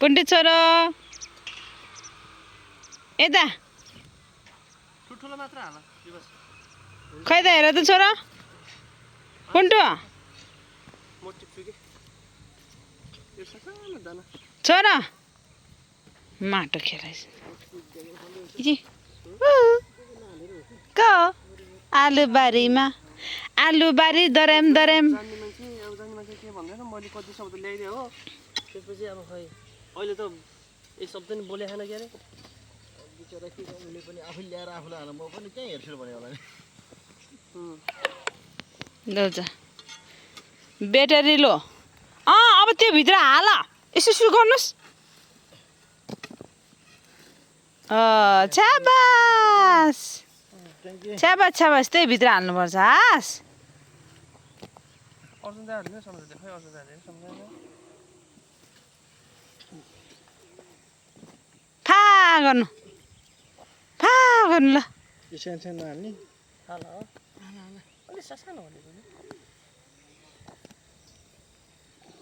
पुन्टी छोरो यता ठुलो मात्र हाल दिवस खै त हेर त छोरा पुन्टु म टिप्छु के यो सानो दाना छोरा माटो खेलाइस क आलुबारीमा आलुबारी दरेम दरेम जान्ने मान्छे के भन्दैन मैले कति शब्द ल्याइदिएँ हो त्यसपछि अब खै अहिले त एक शब्द नि बोले छैन के अरे बिचरा के उसले पनि आफै ल्याएर आफूलाई हाल्नु म पनि कहाँ हेर्छु भने होला नि देउचा ब्याटरी लो अब त्यो भित्र हाल यसो यसो गर्नुहोस् छ्याबास छ्याबास छ्याबास त्यही भित्र हाल्नुपर्छ हास अर्जुन दाइहरूले सम्झाउँछ खै अर्जुन दाइहरूले सम्झाउँछ फा गर्नु ल यो सानो सानो हाल्ने हाल हो अलि सानो हालेको नि